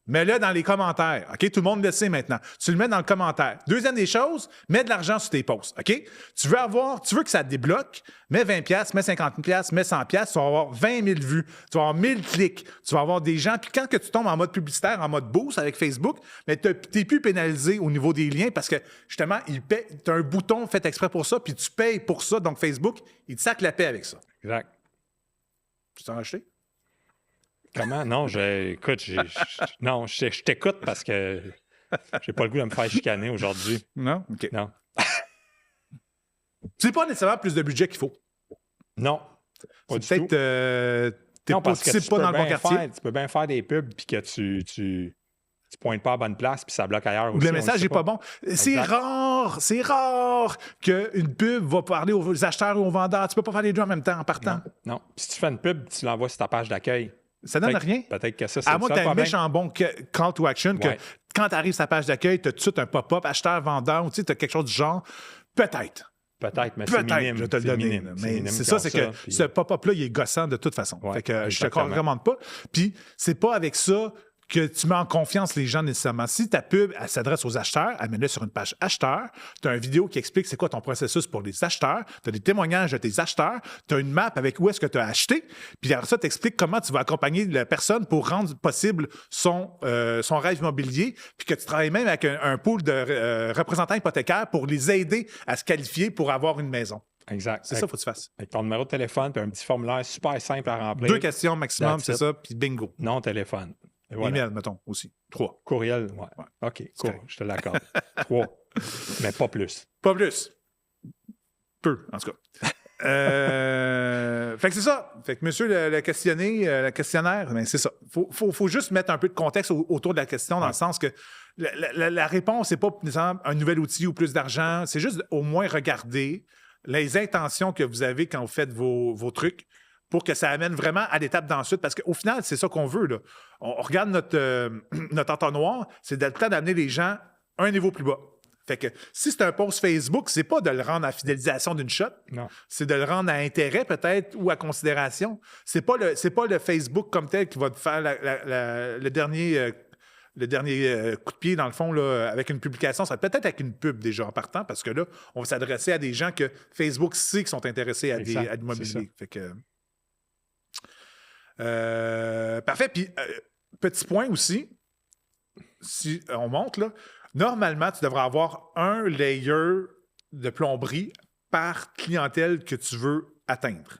Mets-le dans les commentaires, OK? Tout le monde le sait maintenant. Tu le mets dans le commentaire. Deuxième des choses, mets de l'argent sur tes posts, OK? Tu veux que ça te débloque, mets 20$, mets 50$, mets 100$, tu vas avoir 20 000 vues, tu vas avoir 1000 clics, tu vas avoir des gens. Puis quand que tu tombes en mode publicitaire, en mode boost avec Facebook, mais tu n'es plus pénalisé au niveau des liens parce que, justement, tu as un bouton fait exprès pour ça, puis tu payes pour ça. Donc, Facebook, il te sac la paix avec ça. Exact. Tu t'en as acheté? Comment? Non, écoute, je t'écoute parce que j'ai pas le goût de me faire chicaner aujourd'hui. Non? OK. Non. C'est pas nécessairement plus de budget qu'il faut. Non. Pas C'est du peut-être... tout. t'es Non, parce que c'est tu pas peux dans le bon bien quartier. tu peux bien faire des pubs puis que tu pointes pas à bonne place puis ça bloque ailleurs Ou aussi. le message n'est pas bon. C'est rare qu'une pub va parler aux acheteurs et aux vendeurs. Tu peux pas faire les deux en même temps en partant. Non. Puis si tu fais une pub, tu l'envoies sur ta page d'accueil. Ça donne rien. Peut-être que ça, c'est À moins que tu aies un méchant bon call to action, que Ouais. quand tu arrives sur ta page d'accueil, tu as tout de suite un pop-up, acheteur, vendeur, ou tu as quelque chose du genre. Peut-être. Peut-être, mais c'est Peut-être, minime. je vais te le C'est donner. minime. là. C'est Mais minime c'est qui ça, ont c'est que puis- ce pop-up-là, il est gossant de toute façon. Ouais, fait que je te exactement. recommande pas. Puis c'est pas avec ça que tu mets en confiance les gens nécessairement. Si ta pub, elle s'adresse aux acheteurs, amène-le sur une page acheteur. Tu as une vidéo qui explique c'est quoi ton processus pour les acheteurs. Tu as des témoignages de tes acheteurs. Tu as une map avec où est-ce que tu as acheté. Puis après ça, tu expliques comment tu vas accompagner la personne pour rendre possible son rêve immobilier. Puis que tu travailles même avec un pool de représentants hypothécaires pour les aider à se qualifier pour avoir une maison. Exact. C'est ça qu'il faut que tu fasses. Avec ton numéro de téléphone puis un petit formulaire super simple à remplir. 2 questions maximum, That's c'est it. ça, puis bingo. Non téléphone. Et voilà. Email, mettons, aussi. 3. Courriel, ouais. OK, cool. correct. Je te l'accorde. 3. Mais pas plus. Pas plus. Peu, en tout cas. Fait que c'est ça. Fait que monsieur le questionnaire, ben c'est ça. Faut juste mettre un peu de contexte autour de la question, dans le sens que la réponse, c'est pas nécessairement un nouvel outil ou plus d'argent. C'est juste au moins regarder les intentions que vous avez quand vous faites vos trucs pour que ça amène vraiment à l'étape d'ensuite. Parce qu'au final, c'est ça qu'on veut. Là. On regarde notre entonnoir, c'est le temps d'amener les gens à un niveau plus bas. Fait que si c'est un post Facebook, c'est pas de le rendre à fidélisation d'une shot, Non. c'est de le rendre à intérêt peut-être ou à considération. C'est pas le Facebook comme tel qui va te faire le dernier coup de pied, dans le fond, là, avec une publication. Ça va peut-être avec une pub déjà en partant, parce que là, on va s'adresser à des gens que Facebook sait qui sont intéressés à Exact, à l'immobilier. c'est ça. Fait que, parfait. Puis, petit point aussi, si on monte, là, normalement, tu devrais avoir un layer de plomberie par clientèle que tu veux atteindre.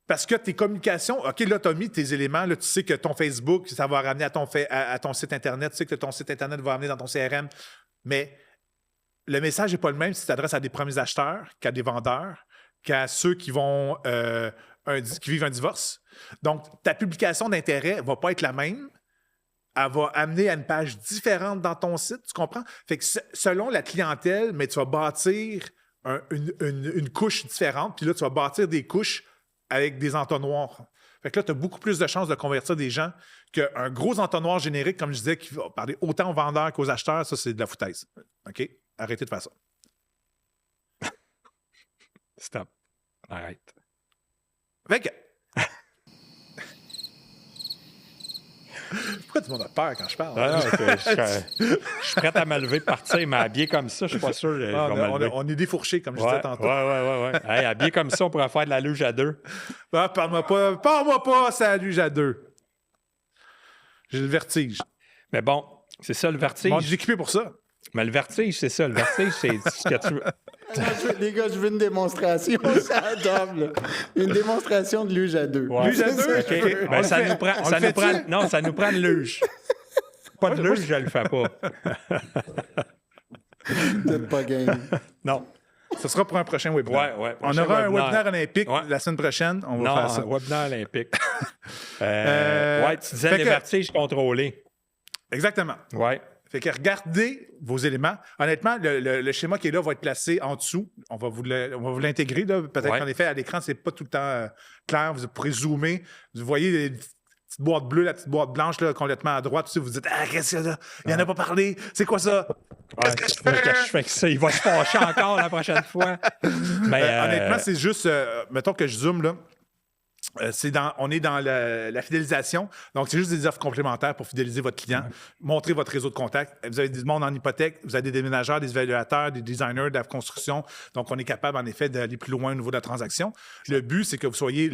Parce que tes communications, OK, là, tu as mis tes éléments, là, tu sais que ton Facebook, ça va ramener à ton site Internet, tu sais que ton site Internet va ramener dans ton CRM, mais le message n'est pas le même si tu t'adresses à des premiers acheteurs qu'à des vendeurs, qu'à ceux qui vont qui vivent un divorce. Donc, ta publication d'intérêt ne va pas être la même. Elle va amener à une page différente dans ton site, tu comprends? Fait que selon la clientèle, mais tu vas bâtir une couche différente, puis là, tu vas bâtir des couches avec des entonnoirs. Fait que là, tu as beaucoup plus de chances de convertir des gens qu'un gros entonnoir générique, comme je disais, qui va parler autant aux vendeurs qu'aux acheteurs. Ça, c'est de la foutaise. OK? Arrêtez de faire ça. Stop. Arrête. Fait que... Pourquoi tout le monde a peur quand je parle? Ah non, je suis prêt à me lever de partir, mais habillé comme ça, je suis pas sûr que je vais me lever. On est défourchés, comme je disais tantôt. Ouais. Hey, habillé comme ça, on pourrait faire de la luge à deux. Ah, parle-moi pas, salut, j'ai deux. J'ai le vertige. Mais bon, c'est ça le vertige. Bon, j'ai équipé pour ça. Mais le vertige, c'est ça. Le vertige, c'est ce que tu veux. Les gars, je veux une démonstration, ça adore, là. Une démonstration de luge à deux. Ouais. Luge à deux? OK. OK. Ben, On ça le fait. nous prend, On ça le nous prend, fait-tu? non, ça nous prend une luge. Pas de luge, je le fais pas. Peut-être pas game. Non. Ce sera pour un prochain webinaire. Ouais. On Prochain aura un webinaire. webinaire olympique Ouais. la semaine prochaine. On va Non, faire ça. un webinaire olympique. Euh, Tu disais fait les que- vertiges contrôlés. Exactement. Ouais. Fait que regardez vos éléments. Honnêtement, le schéma qui est là va être placé en dessous. On va vous l'intégrer. Là. Peut-être Ouais. qu'en effet, à l'écran, c'est pas tout le temps clair. Vous pourrez zoomer. Vous voyez les petites boîtes bleues, la petite boîte blanche là, complètement à droite. Vous dites, ah, qu'est-ce qu'il y a là? Il en a pas parlé. C'est quoi ça? Ouais, qu'est-ce que je fais que ça? Il va se fâcher encore la prochaine fois. Mais, Honnêtement, c'est juste, mettons que je zoome là. On est dans la fidélisation. Donc, c'est juste des offres complémentaires pour fidéliser votre client. Montrer votre réseau de contacts. Vous avez du monde en hypothèque, vous avez des déménageurs, des évaluateurs, des designers de la construction. Donc, on est capable, en effet, d'aller plus loin au niveau de la transaction. Le but, c'est que vous soyez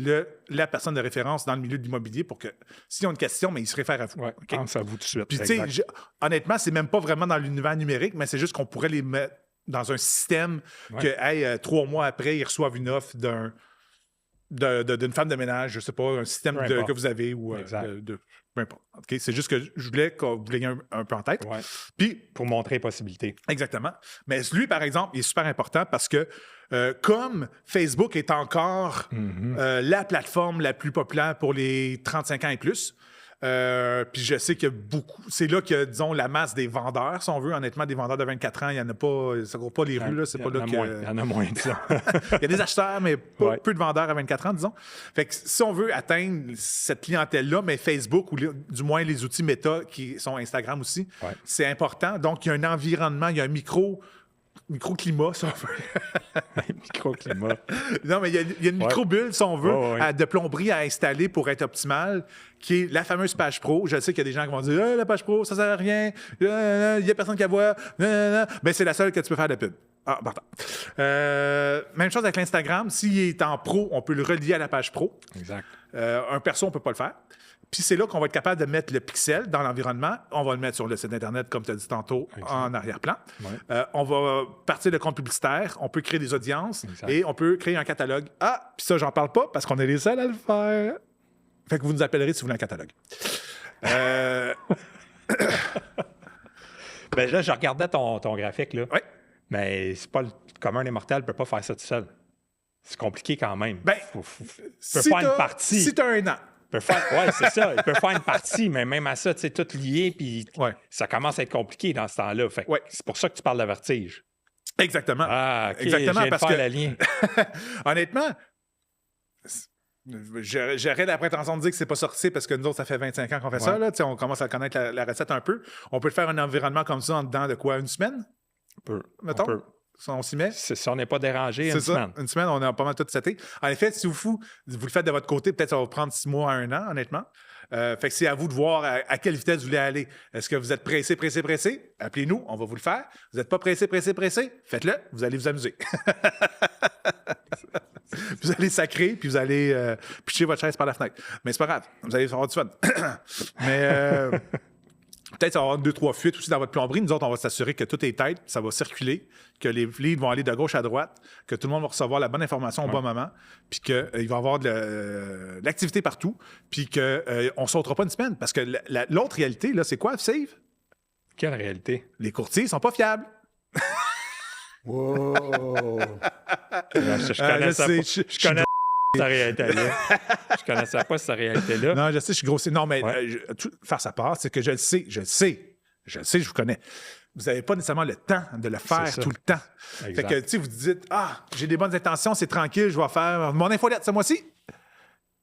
la personne de référence dans le milieu de l'immobilier pour que, s'ils ont une question, mais ils se réfèrent à vous. ouais, OK? pense à vous tout de suite. Puis, tu sais, Exact. honnêtement, c'est même pas vraiment dans l'univers numérique, mais c'est juste qu'on pourrait les mettre dans un système que, hey, 3 mois après, ils reçoivent une offre d'une femme de ménage, je sais pas, un système Peu importe. que vous avez ou Exact. peu importe. OK? C'est juste que je voulais que vous l'ayez un peu en tête. Ouais. Puis, Pour montrer les possibilités. exactement. Mais lui, par exemple, il est super important parce que comme Facebook est encore la plateforme la plus populaire pour les 35 ans et plus, puis je sais qu'il y a beaucoup... C'est là que, disons, la masse des vendeurs, si on veut, honnêtement, des vendeurs de 24 ans, il n'y en a pas... Ça ne court pas les rues, là. C'est pas là que... Il y en a moins, disons. Il y a des acheteurs, mais peu de vendeurs à 24 ans, disons. Fait que si on veut atteindre cette clientèle-là, mais Facebook, ou du moins les outils Meta, qui sont Instagram aussi, c'est important. Donc, il y a un environnement, il y a un microclimat, si on veut. Microclimat. Non, mais il y a une micro-bulle, si on veut, de plomberie à installer pour être optimale, qui est la fameuse page pro. Je sais qu'il y a des gens qui vont dire la page pro, ça sert à rien, il n'y a personne qui la voit. Mais c'est la seule que tu peux faire de pub. Ah, pardon. Même chose avec l'Instagram. S'il est en pro, on peut le relier à la page pro. Exact. Un perso, on ne peut pas le faire. Puis c'est là qu'on va être capable de mettre le pixel dans l'environnement. On va le mettre sur le site Internet, comme tu as dit tantôt, en arrière-plan. Ouais. On va partir de compte publicitaire. On peut créer des audiences Exact. et on peut créer un catalogue. Ah, puis ça, j'en parle pas parce qu'on est les seuls à le faire. Fait que vous nous appellerez si vous voulez un catalogue. Ben là, je regardais ton graphique, là. Oui. Mais c'est pas le commun des mortels ne peut pas faire ça tout seul. C'est compliqué quand même. Ben, peut faire une partie. Si tu as un an. Oui, c'est ça. Il peut faire une partie, mais même à ça, tu sais, tout lié, puis ça commence à être compliqué dans ce temps-là. Fait que c'est pour ça que tu parles de vertige. Exactement. Ah, OK, Exactement, je viens parce de faire que le lien. honnêtement, j'aurais la prétention de dire que c'est pas sorti parce que nous autres, ça fait 25 ans qu'on fait ça. Là. On commence à connaître la recette un peu. On peut le faire un environnement comme ça en dedans de quoi? Une semaine? Mettons? On peut. Si on s'y met? Si on n'est pas dérangé, C'est ça. Une semaine, on a pas mal tout seté. En effet, si vous le faites de votre côté, peut-être ça va vous prendre 6 mois à 1 an, honnêtement. Fait que c'est à vous de voir à quelle vitesse vous voulez aller. Est-ce que vous êtes pressé? Appelez-nous, on va vous le faire. Vous n'êtes pas pressé? Faites-le, vous allez vous amuser. Vous allez sacrer, puis vous allez pitcher votre chaise par la fenêtre. Mais c'est pas grave, vous allez avoir du fun. Mais peut-être ça va avoir 2-3 fuites aussi dans votre plomberie. Nous autres, on va s'assurer que tout est tête, ça va circuler, que les leads vont aller de gauche à droite, que tout le monde va recevoir la bonne information au bon moment, puis qu'il va y avoir de l'activité partout, puis qu'on ne sautera pas une semaine. Parce que l'autre réalité, là, c'est quoi, Steve? Quelle réalité? Les courtiers ne sont pas fiables. Wow! Je connaissais cette réalité-là. Je connaissais pas cette réalité-là. Non, je sais, je suis grossier. Non, mais faire sa part, c'est que je le sais, je vous connais. Vous n'avez pas nécessairement le temps de le faire tout le temps. Exact. Fait que, tu sais, vous dites, j'ai des bonnes intentions, c'est tranquille, je vais faire mon infolette ce mois-ci.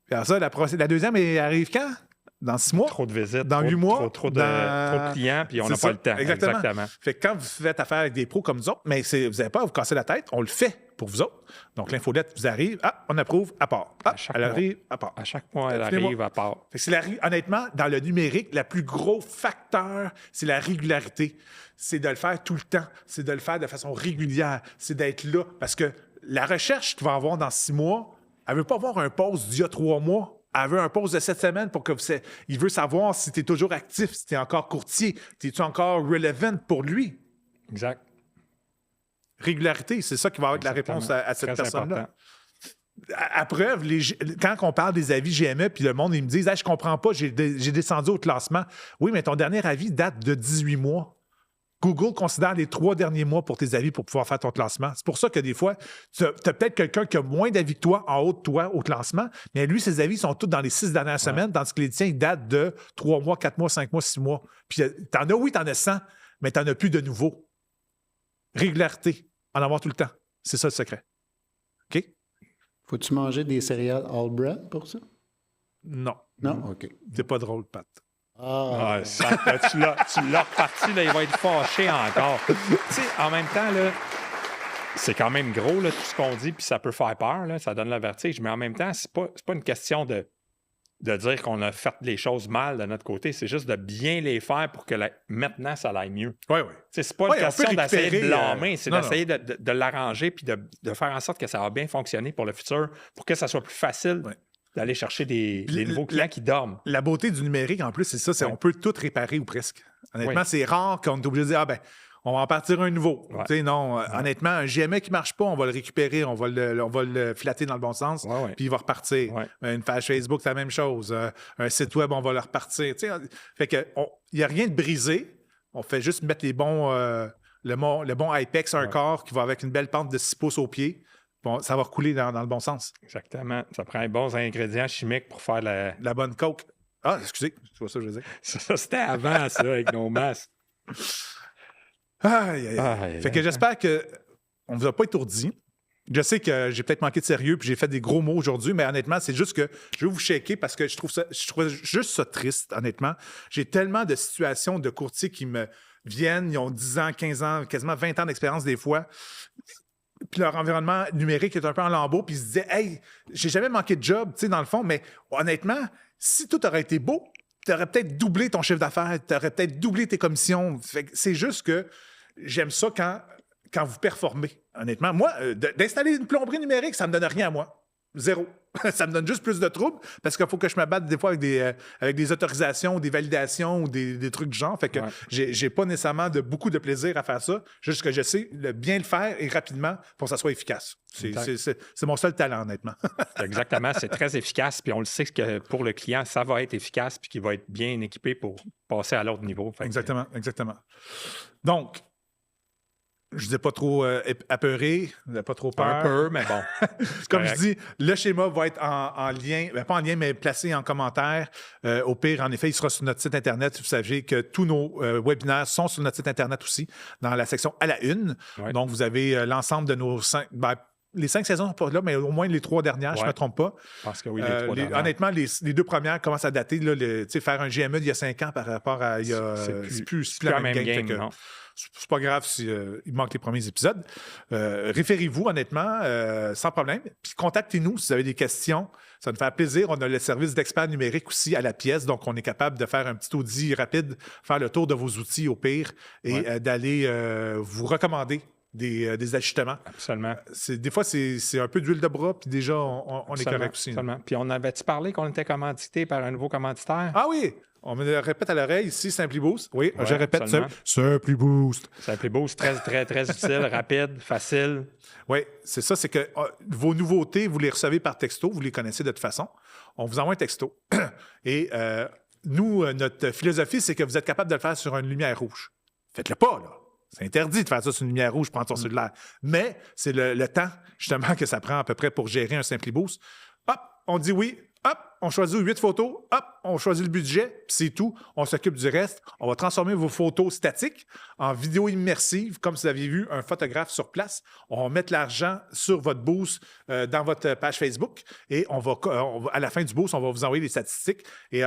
Puis alors ça, la deuxième, elle arrive quand? Dans 6 mois? Trop de visites. Dans 8 mois? Trop de clients, puis on n'a pas le temps. Exactement. Fait que quand vous faites affaire avec des pros comme nous autres, mais vous n'avez pas à vous casser la tête, on le fait pour vous autres. Donc, l'infolette vous arrive, on approuve, à part. Elle arrive, à part. À chaque mois, elle arrive à part. Fait que c'est honnêtement, dans le numérique, le plus gros facteur, c'est la régularité. C'est de le faire tout le temps. C'est de le faire de façon régulière. C'est d'être là. Parce que la recherche que tu vas avoir dans 6 mois, elle ne veut pas avoir un poste d'il y a 3 mois. Elle veut un poste de 7 semaines pour que il veut savoir si tu es toujours actif, si tu es encore courtier, si tu es encore relevant pour lui. Exact. Régularité, c'est ça qui va être la réponse à cette Très personne-là. important. À preuve, quand on parle des avis GME, puis le monde, ils me disent je comprends pas, j'ai descendu au classement. Oui, mais ton dernier avis date de 18 mois. Google considère les 3 derniers mois pour tes avis pour pouvoir faire ton classement. C'est pour ça que des fois, tu as peut-être quelqu'un qui a moins d'avis que toi en haut de toi au classement, mais lui, ses avis sont tous dans les 6 dernières semaines, tandis que les tiens, ils datent de 3 mois, 4 mois, 5 mois, 6 mois. Puis t'en as 100, mais t'en as plus de nouveaux. Régularité, en avoir tout le temps. C'est ça le secret. OK? Faut-tu manger des céréales all bread pour ça? Non. Non? OK. C'est pas drôle, Pat. Ah, tu l'as reparti, là, il va être fâché encore. Tu sais, en même temps, là, c'est quand même gros, là, tout ce qu'on dit, puis ça peut faire peur, là, ça donne le vertige, mais en même temps, c'est pas une question de dire qu'on a fait les choses mal de notre côté, c'est juste de bien les faire pour que maintenant, ça aille mieux. Oui, oui. C'est pas une question d'essayer de blâmer, c'est non, d'essayer de l'arranger puis de faire en sorte que ça va bien fonctionner pour le futur, pour que ça soit plus facile d'aller chercher des nouveaux clients qui dorment. La beauté du numérique, en plus, c'est ça, on peut tout réparer ou presque. Honnêtement, c'est rare qu'on est obligé de dire, on va en partir un nouveau. Ouais. Tu sais, non, honnêtement, un GMA qui ne marche pas, on va le récupérer, on va le filater dans le bon sens, puis il va repartir. Ouais. Une page Facebook, c'est la même chose. Un site web, on va le repartir. Tu sais, fait que il n'y a rien de brisé. On fait juste mettre le bon Hypex un corps qui va avec une belle pente de 6 pouces au pied. Bon, ça va recouler dans le bon sens. Exactement. Ça prend les bons ingrédients chimiques pour faire La bonne coke. Ah, excusez, c'est pas ça que je veux dire. Ça, c'était avant, ça, avec nos masques. Aïe, aïe, aïe. Fait que j'espère qu'on ne vous a pas étourdi. Je sais que j'ai peut-être manqué de sérieux puis j'ai fait des gros mots aujourd'hui, mais honnêtement, c'est juste que je veux vous shaker parce que je trouve juste ça triste, honnêtement. J'ai tellement de situations de courtiers qui me viennent, ils ont 10 ans, 15 ans, quasiment 20 ans d'expérience des fois. Puis leur environnement numérique est un peu en lambeaux, puis ils se disaient « Hey, j'ai jamais manqué de job, tu sais, dans le fond, mais honnêtement, si tout aurait été beau, tu aurais peut-être doublé ton chiffre d'affaires, tu aurais peut-être doublé tes commissions. » C'est juste que j'aime ça quand vous performez, honnêtement. Moi, d'installer une plomberie numérique, ça me donne rien à moi. Zéro. Ça me donne juste plus de troubles parce qu'il faut que je me batte des fois avec des autorisations, des validations ou des trucs du genre. Fait que j'ai pas nécessairement beaucoup de plaisir à faire ça. Juste que je sais bien le faire et rapidement pour que ça soit efficace. C'est mon seul talent, honnêtement. Exactement. C'est très efficace. Puis on le sait que pour le client, ça va être efficace puis qu'il va être bien équipé pour passer à l'autre niveau. Exactement. Donc, je ne dis pas trop apeuré, pas trop peur. Un peu, mais bon. Comme je dis, le schéma va être en lien, pas en lien, mais placé en commentaire. Au pire, en effet, il sera sur notre site Internet. Vous savez que tous nos webinaires sont sur notre site Internet aussi, dans la section à la une. Ouais. Donc, vous avez l'ensemble de nos 5... les 5 saisons ne sont pas là, mais au moins les 3 dernières, je ne me trompe pas. Parce que oui, les 3 dernières. Honnêtement, les 2 premières commencent à dater. Là, faire un GME d'il y a 5 ans par rapport à il y a... C'est plus la même game. Non. C'est pas grave s'il manque les premiers épisodes. Référez-vous, honnêtement, sans problème. Puis contactez-nous si vous avez des questions. Ça nous fait plaisir. On a le service d'expert numérique aussi à la pièce. Donc, on est capable de faire un petit audit rapide, faire le tour de vos outils au pire et d'aller vous recommander des ajustements. Absolument. Des fois, c'est un peu d'huile de bras, puis déjà, on est correct aussi. Absolument. Puis on avait-tu parlé qu'on était commandité par un nouveau commanditaire? Ah oui! On me le répète à l'oreille ici, SimpliBoost. Oui, je répète, SimpliBoost. SimpliBoost, très, très, très utile, rapide, facile. Oui, c'est ça, c'est que vos nouveautés, vous les recevez par texto, vous les connaissez de toute façon. On vous envoie un texto. Et nous, notre philosophie, c'est que vous êtes capable de le faire sur une lumière rouge. Faites-le pas, là. C'est interdit de faire ça sur une lumière rouge, prendre ton cellulaire. Mais c'est le temps, justement, que ça prend à peu près pour gérer un SimpliBoost. Hop, on dit oui. Hop, on choisit 8 photos. Hop, on choisit le budget. Puis c'est tout. On s'occupe du reste. On va transformer vos photos statiques en vidéos immersives, comme si vous aviez vu un photographe sur place. On va mettre l'argent sur votre boost dans votre page Facebook. Et on va, à la fin du boost, on va vous envoyer les statistiques. Et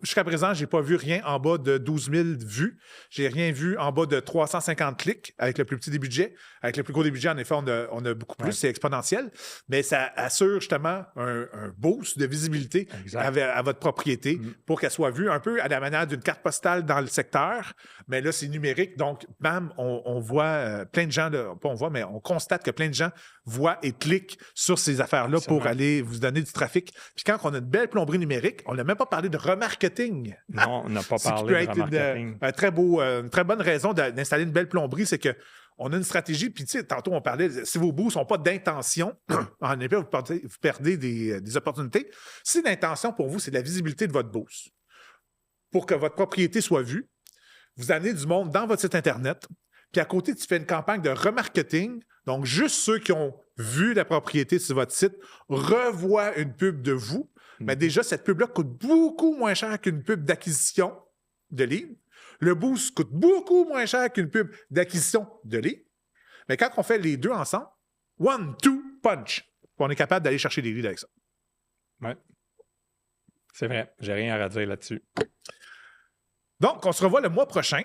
jusqu'à présent, je n'ai pas vu rien en bas de 12 000 vues. Je n'ai rien vu en bas de 350 clics avec le plus petit des budgets. Avec le plus gros des budgets, en effet, on a beaucoup plus. C'est exponentiel. Mais ça assure justement un boost de visibilité à votre propriété pour qu'elle soit vue un peu à la manière d'une carte postale dans le secteur. Mais là, c'est numérique. Donc, bam, on voit plein de gens, là, pas on voit, mais on constate que plein de gens voient et cliquent sur ces affaires-là pour aller vous donner du trafic. Puis quand on a une belle plomberie numérique, on n'a même pas parlé de remarketing. Non, on n'a pas parlé de remarketing. Une très bonne raison d'installer une belle plomberie, c'est que on a une stratégie, puis tu sais, tantôt on parlait, si vos boosts n'ont pas d'intention, en effet, vous perdez des opportunités. Si l'intention pour vous, c'est la visibilité de votre boost, pour que votre propriété soit vue, vous amenez du monde dans votre site Internet, puis à côté, tu fais une campagne de remarketing, donc juste ceux qui ont vu la propriété sur votre site revoient une pub de vous, mais déjà, cette pub-là coûte beaucoup moins cher qu'une pub d'acquisition de livres. Le boost coûte beaucoup moins cher qu'une pub d'acquisition de leads. Mais quand on fait les deux ensemble, 1, 2, punch, on est capable d'aller chercher des leads avec ça. Oui. C'est vrai. J'ai rien à redire là-dessus. Donc, on se revoit le mois prochain.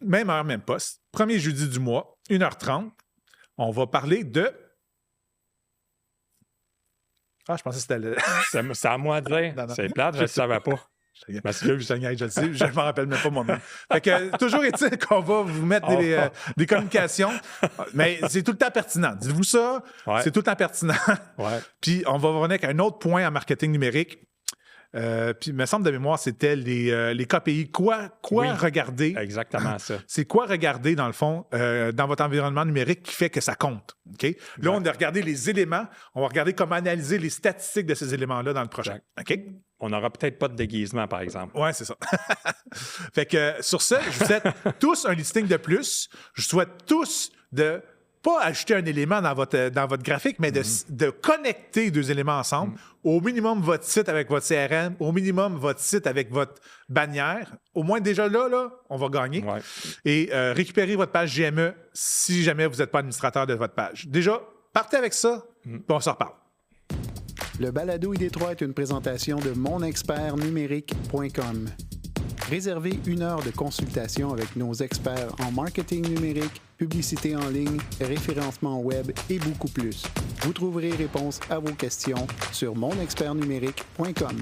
Même heure, même poste. Premier jeudi du mois, 1h30. On va parler de... Ah, je pensais que c'était le... C'est à moi de dire. Non. C'est plate, je ne savais pas. Parce que je le sais, je ne m'en rappelle même pas mon nom. Fait que, toujours est-il qu'on va vous mettre des communications, mais c'est tout le temps pertinent. Dites-vous ça, Ouais. c'est tout le temps pertinent. Ouais. Puis on va revenir avec un autre point en marketing numérique. Puis, il me semble de mémoire, c'était les KPI. Quoi Oui. regarder? Exactement ça. C'est quoi regarder, dans le fond, dans votre environnement numérique qui fait que ça compte? OK? Là, on a regardé les éléments. On va regarder comment analyser les statistiques de ces éléments-là dans le projet. OK? On n'aura peut-être pas de déguisement, par exemple. Oui, c'est ça. Fait que sur ce, je vous souhaite tous un listing de plus. Je souhaite tous de pas ajouter un élément dans votre graphique, mais de connecter deux éléments ensemble. Au minimum, votre site avec votre CRM. Au minimum, votre site avec votre bannière. Au moins, déjà là, on va gagner. Ouais. Et récupérez votre page GME si jamais vous n'êtes pas administrateur de votre page. Déjà, partez avec ça, puis on s'en reparle. Le balado ID3 est une présentation de monexpertnumérique.com. Réservez 1 heure de consultation avec nos experts en marketing numérique, publicité en ligne, référencement web et beaucoup plus. Vous trouverez réponse à vos questions sur monexpertnumérique.com.